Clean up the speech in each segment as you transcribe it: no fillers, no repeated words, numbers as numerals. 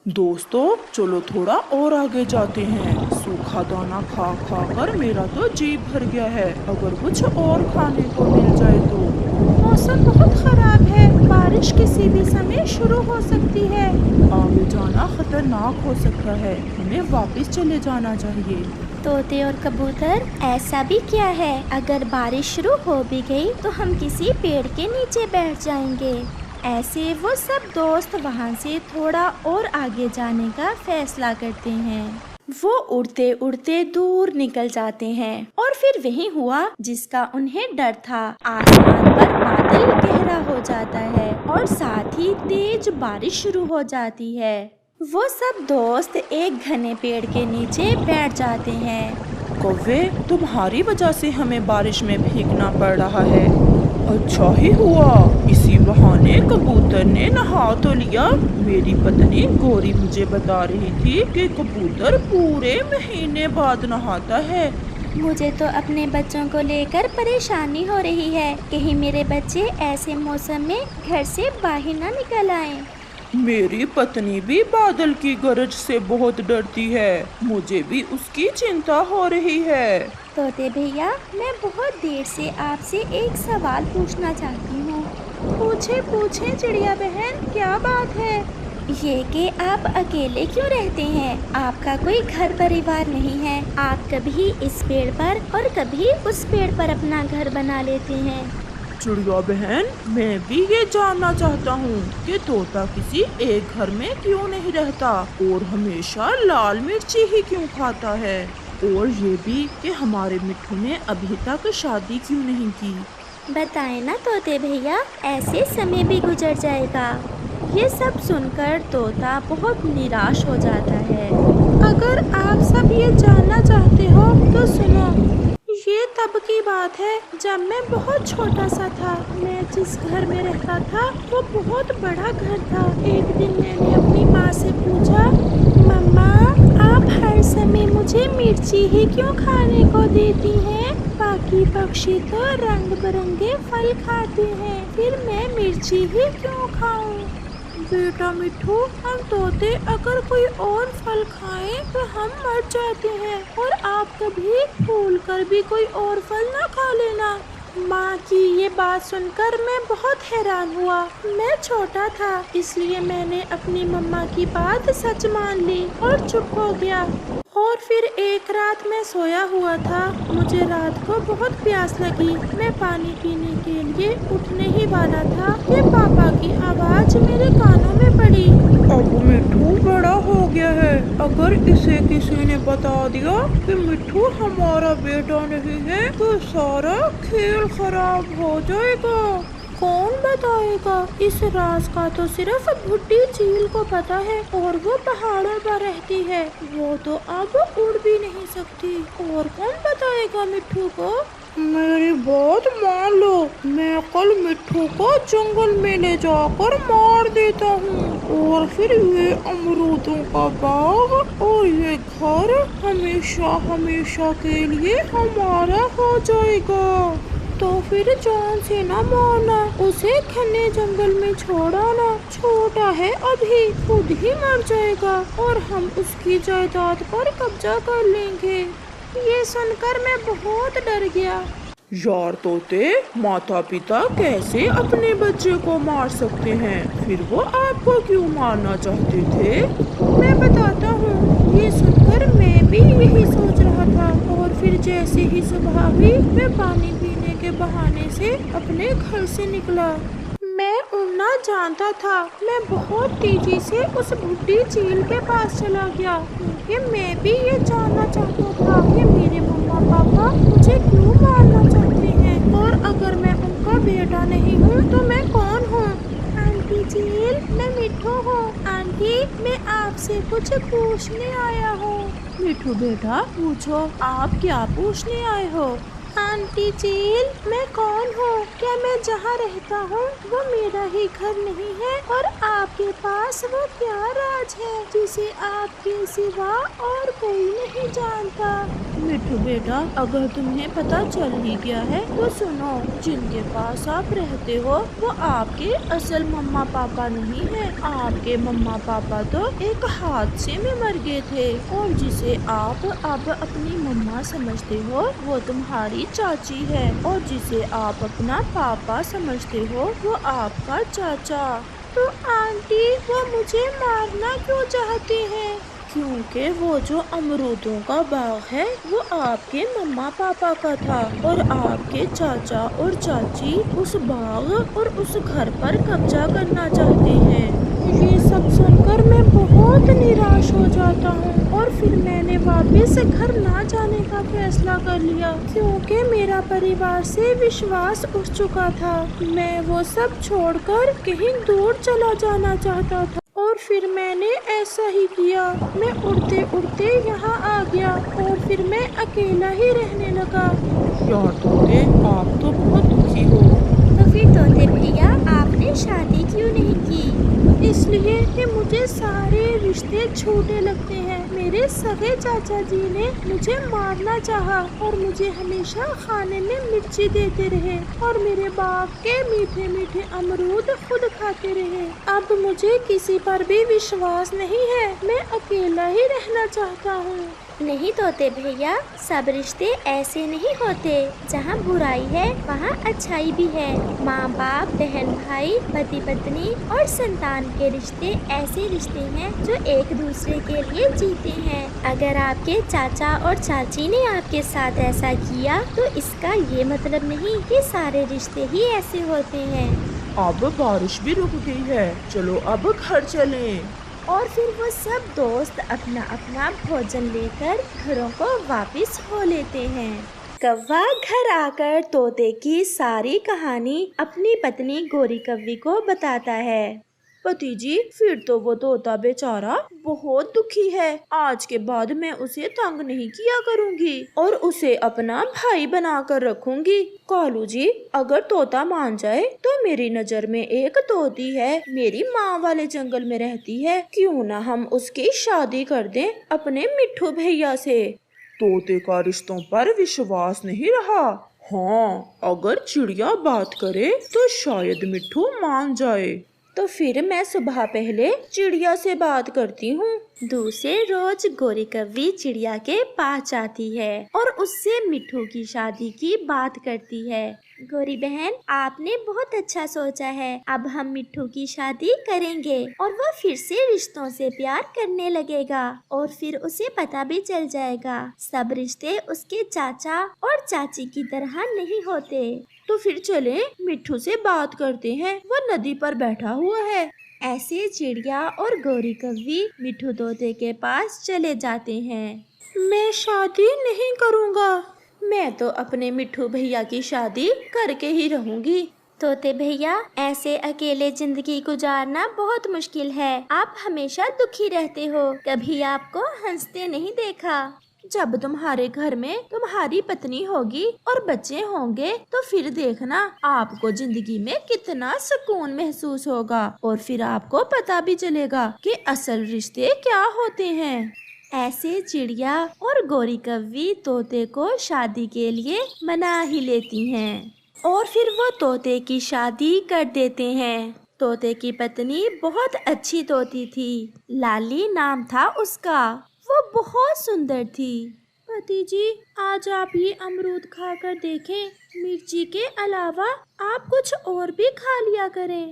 दोस्तों चलो थोड़ा और आगे जाते हैं। सूखा दाना खा खा कर मेरा तो जी भर गया है। अगर कुछ और खाने को मिल जाए तो। मौसम बहुत खराब है। बारिश किसी भी समय शुरू हो सकती है। आगे जाना खतरनाक हो सकता है। हमें वापस चले जाना चाहिए। तोते और कबूतर, ऐसा भी क्या है, अगर बारिश शुरू हो भी गई तो हम किसी पेड़ के नीचे बैठ जाएंगे। ऐसे वो सब दोस्त वहाँ से थोड़ा और आगे जाने का फैसला करते हैं। वो उड़ते उड़ते दूर निकल जाते हैं और फिर वही हुआ जिसका उन्हें डर था। आसमान पर बादल गहरा हो जाता है और साथ ही तेज बारिश शुरू हो जाती है। वो सब दोस्त एक घने पेड़ के नीचे बैठ जाते हैं। कौवे, तुम्हारी वजह से हमें बारिश में भीगना पड़ रहा है। अच्छा ही हुआ, इसी बहाने कबूतर ने नहा तो लिया। मेरी पत्नी गौरी मुझे बता रही थी कि कबूतर पूरे महीने बाद नहाता है। मुझे तो अपने बच्चों को लेकर परेशानी हो रही है। कहीं मेरे बच्चे ऐसे मौसम में घर से बाहर ना निकल आएं। मेरी पत्नी भी बादल की गरज से बहुत डरती है। मुझे भी उसकी चिंता हो रही है। तोते भैया, मैं बहुत देर से आपसे एक सवाल पूछना चाहती हूँ। पूछे पूछे चिड़िया बहन, क्या बात है? ये कि आप अकेले क्यों रहते हैं? आपका कोई घर परिवार नहीं है। आप कभी इस पेड़ पर और कभी उस पेड़ पर अपना घर बना लेते हैं। चिड़िया बहन, मैं भी ये जानना चाहता हूँ कि तोता किसी एक घर में क्यों नहीं रहता और हमेशा लाल मिर्ची ही क्यों खाता है। और ये भी कि हमारे मिट्ठू ने अभी तक शादी क्यों नहीं की। बताएं ना तोते भैया, ऐसे समय भी गुजर जाएगा। ये सब सुनकर तोता बहुत निराश हो जाता है। अगर आप सब ये जानना चाहते हो तो सुनो। ये तब की बात है जब मैं बहुत छोटा सा था। मैं जिस घर में रहता था वो बहुत बड़ा घर था। एक दिन मैंने अपनी माँ से पूछा, मम्मा, आप हर समय मुझे मिर्ची ही क्यों खाने को देती हैं? बाकी पक्षी तो रंग बिरंगे फल खाते हैं, फिर मैं मिर्ची ही क्यों खाऊं? बेटा मिट्ठू, हम तोते अगर कोई और फल खाएं तो हम मर जाते हैं, और आप कभी भूल कर भी कोई और फल ना खा लेना। माँ की ये बात सुनकर मैं बहुत हैरान हुआ। मैं छोटा था, इसलिए मैंने अपनी मम्मा की बात सच मान ली और चुप हो गया। और फिर एक रात मैं सोया हुआ था। मुझे रात को बहुत प्यास लगी। मैं पानी पीने के लिए उठने ही वाला था कि पापा की आवाज़ मेरे कानों में पड़ी। अब मिट्ठू बड़ा हो गया है। अगर इसे किसी ने बता दिया कि मिट्ठू हमारा बेटा नहीं है तो सारा खेल खराब हो जाएगा। कौन बताएगा? इस राज का तो सिर्फ भुट्टी चील को पता है, और वो पहाड़ों पर रहती है। वो तो अब उड़ भी नहीं सकती। और कौन बताएगा मिट्ठू को? मेरी बात मान लो, मैं कल मिट्ठू को जंगल में ले जाकर मार देता हूँ और फिर ये अमरूदों का बाग और ये घर हमेशा हमेशा के लिए हमारा हो जाएगा। तो फिर जान से ना मारना, उसे घने जंगल में छोड़ आना। छोटा है अभी, खुद ही मर जाएगा और हम उसकी जायदाद पर कब्जा कर लेंगे। ये सुनकर मैं बहुत डर गया। यार तोते, माता पिता कैसे अपने बच्चे को मार सकते हैं? फिर वो आपको क्यों मारना चाहते थे? मैं बताता हूँ। ये सुनकर मैं भी यही सोच रहा था, और फिर जैसे ही सुबह हुई मैं पानी पीने के बहाने से अपने घर से निकला। मैं उड़ना जानता था। मैं बहुत तेजी से उस बुढ़ी चील के पास चला गया, क्योंकि मैं भी ये जानना चाहता था कि मेरे मम्मा पापा मुझे क्यों मारना चाहते हैं, और अगर मैं उनका बेटा नहीं हूँ तो मैं कौन हूँ। आंटी चील, मैं मिट्ठू हूँ। आंटी, मैं आपसे कुछ पूछने आया हूँ। मिट्ठू बेटा, पूछो, आप क्या पूछने आए हो? आंटी चील, मैं कौन हूँ? क्या मैं जहाँ रहता हूँ वो मेरा ही घर नहीं है? और आपके पास वो क्या राज है जिसे आपके सिवा और कोई नहीं जानता? मिठू बेटा, अगर तुम्हें पता चल ही गया है तो सुनो, जिनके पास आप रहते हो वो आपके असल मम्मा पापा नहीं है। आपके मम्मा पापा तो एक हादसे में मर गए थे, और जिसे आप अब अपनी मम्मा समझते हो वो तुम्हारी चाची है, और जिसे आप अपना पापा समझते हो वो आपका चाचा। तो आंटी वो मुझे मारना क्यों चाहती हैं? क्योंकि वो जो अमरूदों का बाग है वो आपके मम्मा पापा का था, और आपके चाचा और चाची उस बाग और उस घर पर कब्जा करना चाहते हैं। ये सब सुनकर मैं बहुत निराश हो जाता हूँ, और फिर मैंने वापस घर ना जाने का फैसला कर लिया, क्योंकि मेरा परिवार से विश्वास उठ चुका था। मैं वो सब छोड़कर कहीं दूर चला जाना चाहता था, और फिर मैंने ऐसा ही किया। मैं उड़ते उड़ते यहाँ आ गया, और फिर मैं अकेला ही रहने लगा। यार तोते, आप तो बहुत दुखी हो। तो फिर तोते भैया आपने शादी क्यों नहीं की? इसलिए कि मुझे सारे रिश्ते छोटे लगते हैं। मेरे सगे चाचा जी ने मुझे मारना चाहा, और मुझे हमेशा खाने में मिर्ची देते रहे, और मेरे बाग के मीठे मीठे अमरूद खुद खाते रहे। अब मुझे किसी पर भी विश्वास नहीं है। मैं अकेला ही रहना चाहता हूँ। नहीं तोते भैया, सब रिश्ते ऐसे नहीं होते। जहाँ बुराई है वहाँ अच्छाई भी है। माँ बाप, बहन भाई, पति पत्नी और संतान के रिश्ते ऐसे रिश्ते हैं जो एक दूसरे के लिए जीते हैं। अगर आपके चाचा और चाची ने आपके साथ ऐसा किया तो इसका ये मतलब नहीं कि सारे रिश्ते ही ऐसे होते हैं। अब बारिश भी रुक गई है, चलो अब घर चलें। और फिर वो सब दोस्त अपना अपना भोजन लेकर घरों को वापस हो लेते हैं। कौवा घर आकर तोते की सारी कहानी अपनी पत्नी गोरी कव्वी को बताता है। पति जी, फिर तो वो तोता बेचारा बहुत दुखी है। आज के बाद मैं उसे तंग नहीं किया करूंगी, और उसे अपना भाई बनाकर रखूंगी। कालू जी, अगर तोता मान जाए तो मेरी नजर में एक तोती है, मेरी माँ वाले जंगल में रहती है। क्यों ना हम उसकी शादी कर दें अपने मिट्ठू भैया से। तोते का रिश्तों पर विश्वास नहीं रहा। हाँ, अगर चिड़िया बात करे तो शायद मिट्ठू मान जाए। तो फिर मैं सुबह पहले चिड़िया से बात करती हूँ। दूसरे रोज गोरी कव्वी चिड़िया के पास जाती है और उससे मिट्ठू की शादी की बात करती है। गोरी बहन, आपने बहुत अच्छा सोचा है। अब हम मिट्ठू की शादी करेंगे और वह फिर से रिश्तों से प्यार करने लगेगा, और फिर उसे पता भी चल जाएगा सब रिश्ते उसके चाचा और चाची की तरह नहीं होते। तो फिर चले मिट्ठू से बात करते हैं, वो नदी पर बैठा हुआ है। ऐसे चिड़िया और गोरी कव्वी मिट्ठू तोते के पास चले जाते हैं। मैं शादी नहीं करूँगा, मैं तो अपने मिट्ठू भैया की शादी करके ही रहूंगी। तोते भैया, ऐसे अकेले जिंदगी गुजारना बहुत मुश्किल है। आप हमेशा दुखी रहते हो, कभी आपको हंसते नहीं देखा। जब तुम्हारे घर में तुम्हारी पत्नी होगी और बच्चे होंगे तो फिर देखना आपको जिंदगी में कितना सुकून महसूस होगा, और फिर आपको पता भी चलेगा कि असल रिश्ते क्या होते हैं। ऐसे चिड़िया और गोरी कव्वी तोते को शादी के लिए मना ही लेती हैं, और फिर वो तोते की शादी कर देते हैं। तोते की पत्नी बहुत अच्छी तोती थी, लाली नाम था उसका। वो बहुत सुंदर थी। पति जी, आज आप ये अमरूद खाकर देखें, मिर्ची के अलावा आप कुछ और भी खा लिया करें।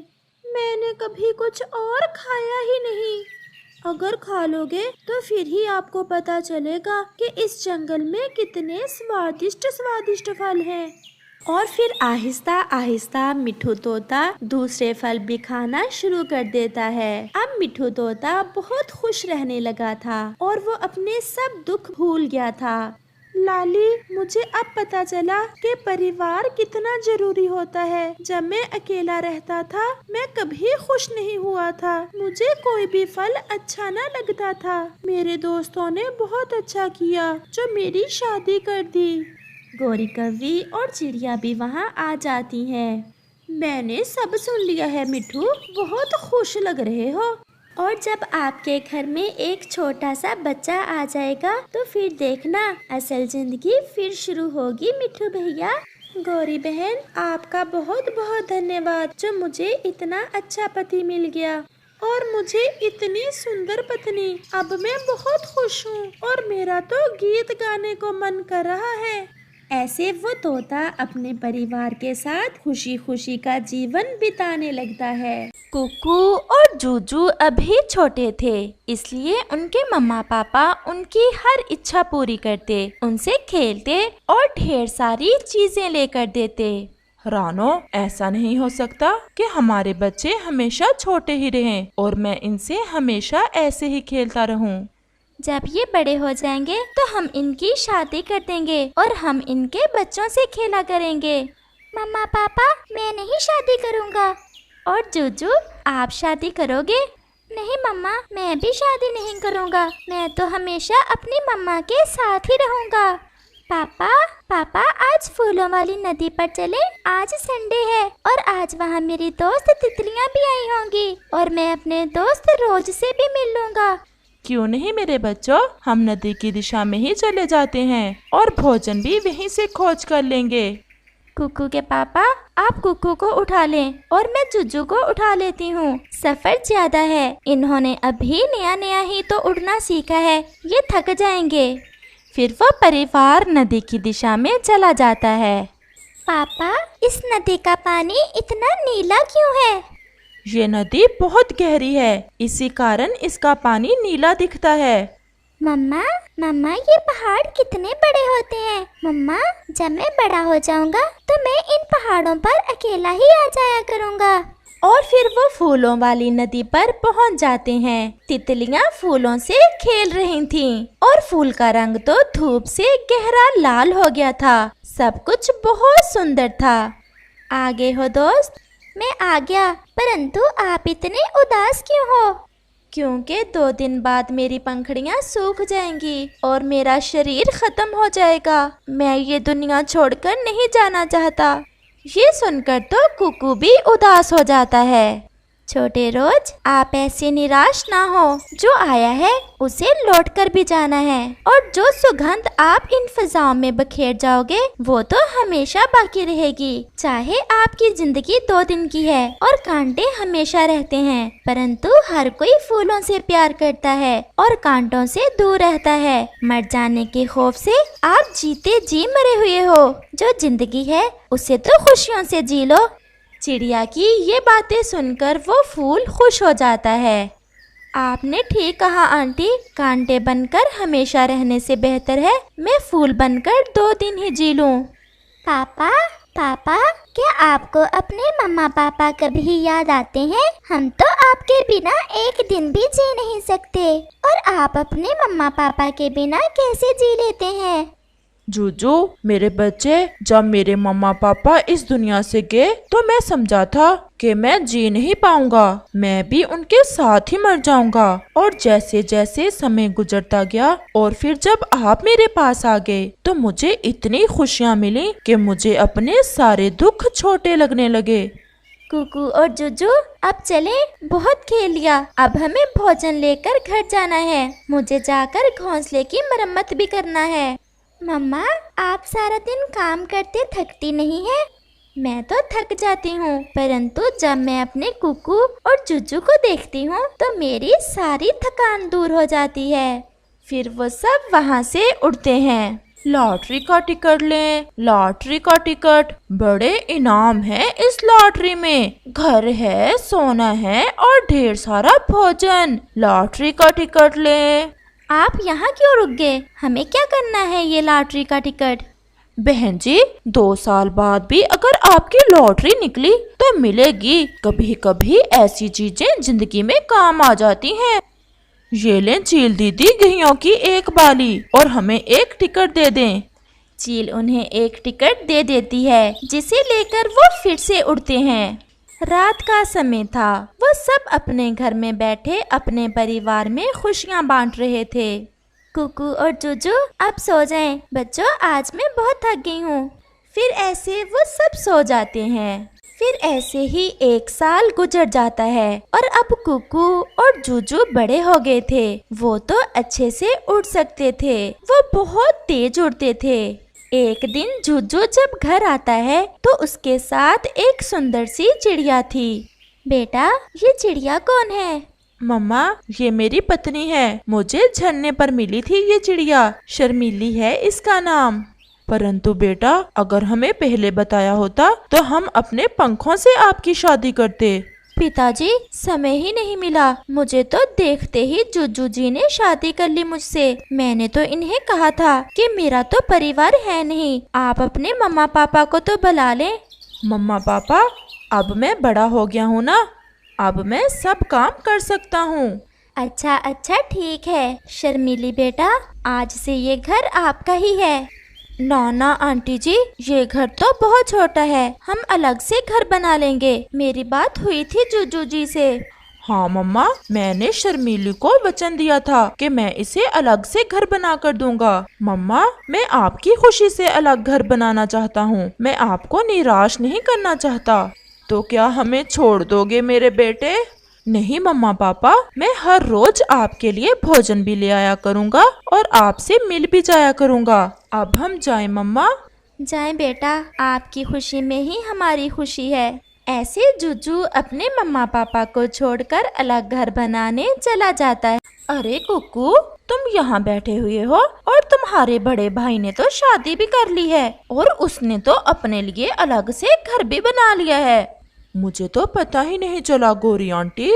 मैंने कभी कुछ और खाया ही नहीं। अगर खा लोगे तो फिर ही आपको पता चलेगा कि इस जंगल में कितने स्वादिष्ट स्वादिष्ट फल हैं। और फिर आहिस्ता आहिस्ता मिट्ठू तोता दूसरे फल भी खाना शुरू कर देता है। अब मिट्ठू तोता बहुत खुश रहने लगा था और वो अपने सब दुख भूल गया था। लाली, मुझे अब पता चला कि परिवार कितना जरूरी होता है। जब मैं अकेला रहता था मैं कभी खुश नहीं हुआ था, मुझे कोई भी फल अच्छा न लगता था। मेरे दोस्तों ने बहुत अच्छा किया जो मेरी शादी कर दी। गोरी कव्वी और चिड़िया भी वहाँ आ जाती हैं। मैंने सब सुन लिया है मिट्ठू, बहुत खुश लग रहे हो। और जब आपके घर में एक छोटा सा बच्चा आ जाएगा तो फिर देखना असल जिंदगी फिर शुरू होगी मिट्ठू भैया। गौरी बहन, आपका बहुत बहुत धन्यवाद जो मुझे इतना अच्छा पति मिल गया और मुझे इतनी सुंदर पत्नी। अब मैं बहुत खुश हूँ और मेरा तो गीत गाने को मन कर रहा है। ऐसे वो तोता अपने परिवार के साथ खुशी खुशी का जीवन बिताने लगता है। कुकू और जूजू अभी छोटे थे, इसलिए उनके मम्मा पापा उनकी हर इच्छा पूरी करते, उनसे खेलते और ढेर सारी चीजें लेकर देते। रानो, ऐसा नहीं हो सकता कि हमारे बच्चे हमेशा छोटे ही रहें और मैं इनसे हमेशा ऐसे ही खेलता रहूं। जब ये बड़े हो जाएंगे तो हम इनकी शादी कर देंगे और हम इनके बच्चों से खेला करेंगे। मम्मा पापा, मैं नहीं शादी करूँगा। और जूजू, आप शादी करोगे? नहीं मम्मा, मैं भी शादी नहीं करूँगा, मैं तो हमेशा अपनी मम्मा के साथ ही रहूँगा। पापा आज फूलों वाली नदी पर चले, आज संडे है और आज वहाँ मेरी दोस्त तितलियाँ भी आई होंगी और मैं अपने दोस्त रोज से भी मिल लूँगा। क्यों नहीं मेरे बच्चों, हम नदी की दिशा में ही चले जाते हैं और भोजन भी वहीं से खोज कर लेंगे। कुकू के पापा, आप कुकू को उठा लें और मैं जुजू को उठा लेती हूँ। सफर ज्यादा है, इन्होंने अभी नया नया ही तो उड़ना सीखा है, ये थक जाएंगे। फिर वो परिवार नदी की दिशा में चला जाता है। पापा, इस नदी का पानी इतना नीला क्यों है? ये नदी बहुत गहरी है, इसी कारण इसका पानी नीला दिखता है। मम्मा ये पहाड़ कितने बड़े होते हैं। मम्मा, जब मैं बड़ा हो जाऊंगा तो मैं इन पहाड़ों पर अकेला ही आ जाया करूंगा। और फिर वो फूलों वाली नदी पर पहुंच जाते हैं। तितलियां फूलों से खेल रही थीं और फूल का रंग तो धूप से गहरा लाल हो गया था। सब कुछ बहुत सुंदर था। आगे हो दोस्त। मैं आ गया, परंतु आप इतने उदास क्यों हो? क्योंकि 2 दिन बाद मेरी पंखुड़ियां सूख जाएंगी और मेरा शरीर खत्म हो जाएगा। मैं ये दुनिया छोड़कर नहीं जाना चाहता। ये सुनकर तो कुकू भी उदास हो जाता है। छोटे रोज, आप ऐसे निराश ना हो, जो आया है उसे लौट कर भी जाना है और जो सुगंध आप इन फिजाओं में बखेर जाओगे वो तो हमेशा बाकी रहेगी। चाहे आपकी जिंदगी 2 दिन की है और कांटे हमेशा रहते हैं, परंतु हर कोई फूलों से प्यार करता है और कांटों से दूर रहता है। मर जाने के खौफ से आप जीते जी मरे हुए हो। जो जिंदगी है उसे तो खुशियों से जी लो। चिड़िया की ये बातें सुनकर वो फूल खुश हो जाता है। आपने ठीक कहा आंटी, कांटे बनकर हमेशा रहने से बेहतर है मैं फूल बनकर 2 दिन ही जी लूं। पापा, क्या आपको अपने मम्मा पापा कभी याद आते हैं? हम तो आपके बिना एक दिन भी जी नहीं सकते और आप अपने मम्मा पापा के बिना कैसे जी लेते हैं? जूजू, मेरे बच्चे, जब मेरे मम्मा पापा इस दुनिया से गए तो मैं समझा था कि मैं जी नहीं पाऊंगा, मैं भी उनके साथ ही मर जाऊंगा। और जैसे जैसे समय गुजरता गया और फिर जब आप मेरे पास आ गए तो मुझे इतनी खुशियाँ मिली कि मुझे अपने सारे दुख छोटे लगने लगे। कुकू और जुजू, अब चले, बहुत खेल लिया, अब हमें भोजन लेकर घर जाना है। मुझे जाकर घोंसले की मरम्मत भी करना है। मम्मा, आप सारा दिन काम करते थकती नहीं है? मैं तो थक जाती हूँ, परंतु जब मैं अपने कुकू और जुजू को देखती हूँ तो मेरी सारी थकान दूर हो जाती है। फिर वो सब वहाँ से उड़ते हैं। लॉटरी का टिकट लें, लॉटरी का टिकट, बड़े इनाम है इस लॉटरी में, घर है, सोना है और ढेर सारा भोजन। लॉटरी का टिकट लें। आप यहाँ क्यों रुक गए? हमें क्या करना है ये लॉटरी का टिकट? बहन जी, 2 साल बाद भी अगर आपकी लॉटरी निकली तो मिलेगी। कभी कभी ऐसी चीजें जिंदगी में काम आ जाती हैं। ये लें चील दीदी, गहियों की एक बाली और हमें एक टिकट दे दें। चील उन्हें एक टिकट दे देती है, जिसे लेकर वो फिर से उड़ते हैं। रात का समय था। वो सब अपने घर में बैठे अपने परिवार में खुशियां बांट रहे थे। कुकू और जुजू, अब सो जाएं। बच्चों, आज मैं बहुत थक गई हूँ। फिर ऐसे वो सब सो जाते हैं। फिर ऐसे ही 1 साल गुजर जाता है और अब कुकू और जूजू बड़े हो गए थे। वो तो अच्छे से उड़ सकते थे, वो बहुत तेज उड़ते थे। एक दिन जूजू जब घर आता है तो उसके साथ एक सुंदर सी चिड़िया थी। बेटा, ये चिड़िया कौन है? मम्मा, ये मेरी पत्नी है। मुझे झरने पर मिली थी ये चिड़िया। शर्मीली है इसका नाम। परंतु बेटा, अगर हमें पहले बताया होता तो हम अपने पंखों से आपकी शादी करते। पिताजी, समय ही नहीं मिला। मुझे तो देखते ही जूजू जी ने शादी कर ली मुझसे। मैंने तो इन्हें कहा था कि मेरा तो परिवार है नहीं, आप अपने मम्मा पापा को तो बुला लें। मम्मा पापा, अब मैं बड़ा हो गया हूँ ना, अब मैं सब काम कर सकता हूँ। अच्छा अच्छा, ठीक है। शर्मीली बेटा, आज से ये घर आपका ही है। ना आंटी जी, ये घर तो बहुत छोटा है, हम अलग से घर बना लेंगे। मेरी बात हुई थी जूजू जी से। हाँ मम्मा, मैंने शर्मीली को वचन दिया था कि मैं इसे अलग से घर बना कर दूंगा। मम्मा, मैं आपकी खुशी से अलग घर बनाना चाहता हूँ, मैं आपको निराश नहीं करना चाहता। तो क्या हमें छोड़ दोगे मेरे बेटे? नहीं मम्मा पापा, मैं हर रोज आपके लिए भोजन भी ले आया करूँगा और आपसे मिल भी जाया करूँगा। अब हम जाएं मम्मा? जाएं बेटा, आपकी खुशी में ही हमारी खुशी है। ऐसे जूजू अपने मम्मा पापा को छोड़कर अलग घर बनाने चला जाता है। अरे कुकू, तुम यहाँ बैठे हुए हो और तुम्हारे बड़े भाई ने तो शादी भी कर ली है और उसने तो अपने लिए अलग से घर भी बना लिया है। मुझे तो पता ही नहीं चला गौरी आंटी।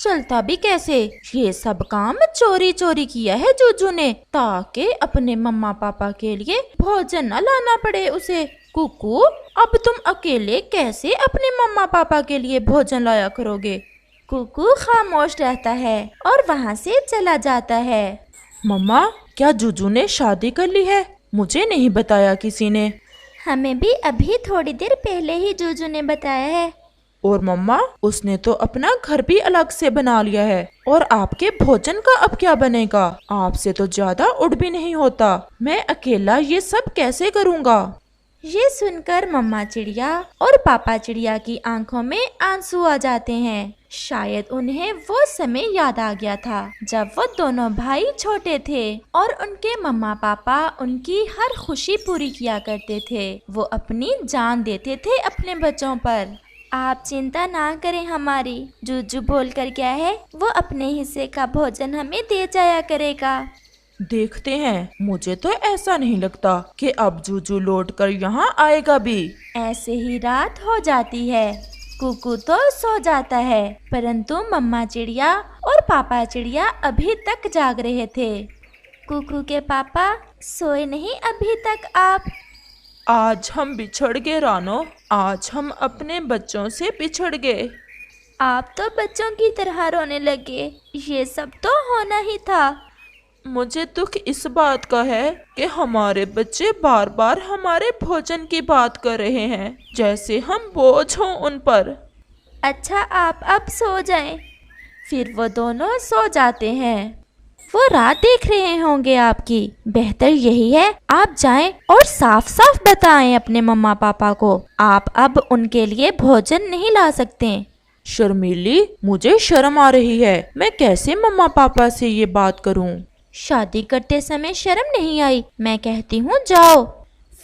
चलता भी कैसे? ये सब काम चोरी चोरी किया है जूजू ने, ताकि अपने मम्मा पापा के लिए भोजन न लाना पड़े उसे। कुकू, अब तुम अकेले कैसे अपने मम्मा पापा के लिए भोजन लाया करोगे? कुकू खामोश रहता है और वहाँ से चला जाता है। मम्मा, क्या जूजू ने शादी कर ली है? मुझे नहीं बताया किसी ने। हमें भी अभी थोड़ी देर पहले ही जूजू ने बताया है। और मम्मा, उसने तो अपना घर भी अलग से बना लिया है। और आपके भोजन का अब क्या बनेगा? आपसे तो ज्यादा उड़ भी नहीं होता। मैं अकेला ये सब कैसे करूँगा? ये सुनकर मम्मा चिड़िया और पापा चिड़िया की आंखों में आंसू आ जाते हैं। शायद उन्हें वो समय याद आ गया था जब वो दोनों भाई छोटे थे और उनके मम्मा पापा उनकी हर खुशी पूरी किया करते थे। वो अपनी जान देते थे अपने बच्चों पर। आप चिंता ना करें हमारी, जूजू बोलकर क्या है, वो अपने हिस्से का भोजन हमें दे जाया करेगा। देखते हैं। मुझे तो ऐसा नहीं लगता कि अब जूजू लौटकर यहाँ आएगा भी। ऐसे ही रात हो जाती है। कुकू तो सो जाता है, परंतु मम्मा चिड़िया और पापा चिड़िया अभी तक जाग रहे थे। कुकू के पापा, सोए नहीं अभी तक आप? आज हम बिछड़ गए रानो, आज हम अपने बच्चों से बिछड़ गए। आप तो बच्चों की तरह रोने लगे, ये सब तो होना ही था। मुझे दुख इस बात का है कि हमारे बच्चे बार बार हमारे भोजन की बात कर रहे हैं, जैसे हम बोझ हों उन पर। अच्छा, आप अब सो जाएं। फिर वो दोनों सो जाते हैं। वो रात देख रहे होंगे आपकी। बेहतर यही है आप जाएं और साफ साफ बताएं अपने मम्मा पापा को, आप अब उनके लिए भोजन नहीं ला सकते। शर्मीली, मुझे शर्म आ रही है। मैं कैसे मम्मा पापा से ये बात करूं? शादी करते समय शर्म नहीं आई? मैं कहती हूँ जाओ।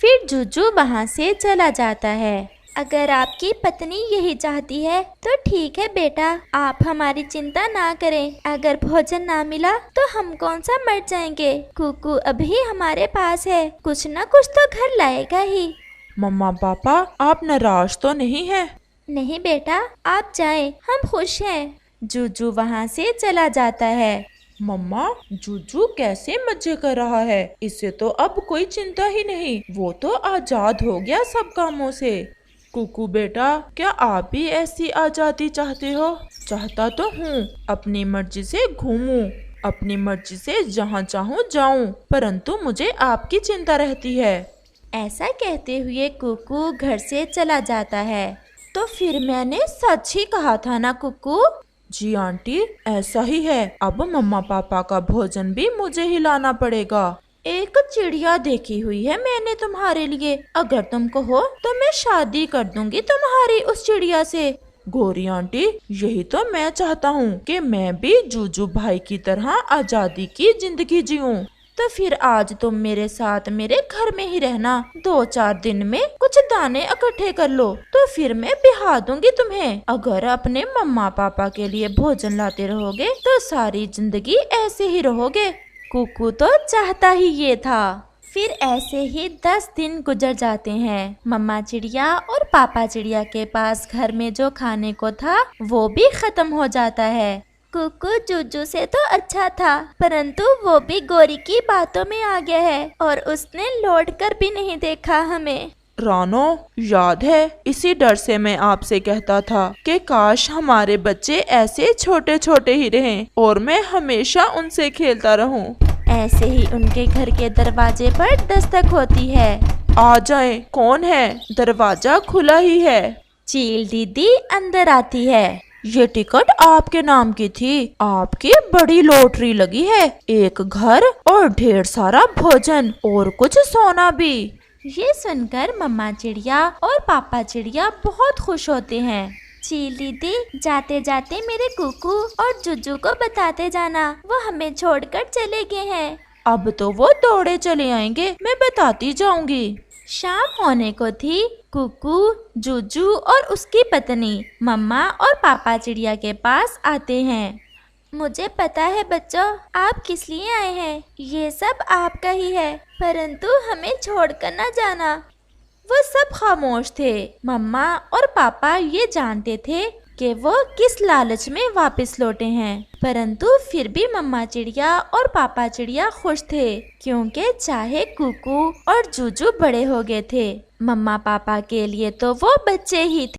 फिर जूजू वहाँ से चला जाता है। अगर आपकी पत्नी यही चाहती है तो ठीक है बेटा, आप हमारी चिंता ना करें। अगर भोजन ना मिला तो हम कौन सा मर जाएंगे। कुकू अभी हमारे पास है, कुछ ना कुछ तो घर लाएगा ही। मम्मा पापा, आप नाराज तो नहीं हैं? नहीं बेटा, आप जाएं, हम खुश हैं। जूजू वहाँ से चला जाता है। मम्मा, जूजू कैसे मजे कर रहा है? इसे तो अब कोई चिंता ही नहीं, वो तो आजाद हो गया सब कामों से। कुकू बेटा, क्या आप भी ऐसी आजादी चाहते हो? चाहता तो हूँ, अपनी मर्जी से घूमूं, अपनी मर्जी से जहाँ चाहूँ जाऊँ, परंतु मुझे आपकी चिंता रहती है। ऐसा कहते हुए कुकू घर से चला जाता है। तो फिर मैंने सच ही कहा था ना कुकू? जी आंटी, ऐसा ही है। अब मम्मा पापा का भोजन भी मुझे ही लाना पड़ेगा। एक चिड़िया देखी हुई है मैंने तुम्हारे लिए, अगर तुम कहो तो मैं शादी कर दूंगी तुम्हारी उस चिड़िया से। गौरी आंटी, यही तो मैं चाहता हूँ कि मैं भी जूजू भाई की तरह आजादी की जिंदगी जीऊं। तो फिर आज तुम मेरे साथ मेरे घर में ही रहना, 2-4 दिन में कुछ दाने इकट्ठे कर लो, तो फिर मैं बिहा दूंगी तुम्हें। अगर अपने मम्मा पापा के लिए भोजन लाते रहोगे तो सारी जिंदगी ऐसे ही रहोगे। कुकू तो चाहता ही ये था। फिर ऐसे ही 10 दिन गुजर जाते हैं। मम्मा चिड़िया और पापा चिड़िया के पास घर में जो खाने को था वो भी खत्म हो जाता है। कुकू जूजू से तो अच्छा था, परंतु वो भी गौरी की बातों में आ गया है और उसने लौट कर भी नहीं देखा हमें। रानो, याद है इसी डर से मैं आपसे कहता था कि काश हमारे बच्चे ऐसे छोटे छोटे ही रहें और मैं हमेशा उनसे खेलता रहूं। ऐसे ही उनके घर के दरवाजे पर दस्तक होती है। आ जाए, कौन है? दरवाजा खुला ही है। चील दीदी अंदर आती है। ये टिकट आपके नाम की थी, आपकी बड़ी लॉटरी लगी है, एक घर और ढेर सारा भोजन और कुछ सोना भी। ये सुनकर मम्मा चिड़िया और पापा चिड़िया बहुत खुश होते हैं। चील दीदी, जाते जाते मेरे कुकू और जुजू को बताते जाना, वो हमें छोड़कर चले गए हैं। अब तो वो दौड़े चले आएंगे, मैं बताती जाऊंगी। शाम होने को थी। कुकू, जुजू और उसकी पत्नी मम्मा और पापा चिड़िया के पास आते हैं। मुझे पता है बच्चों, आप किस लिए आए हैं, ये सब आपका ही है, परंतु हमें छोड़कर न जाना। वो सब खामोश थे। मम्मा और पापा ये जानते थे कि वो किस लालच में वापस लौटे हैं, परंतु फिर भी मम्मा चिड़िया और पापा चिड़िया खुश थे, क्योंकि चाहे कुकू और जूजू बड़े हो गए थे, मम्मा पापा के लिए तो वो बच्चे ही थे।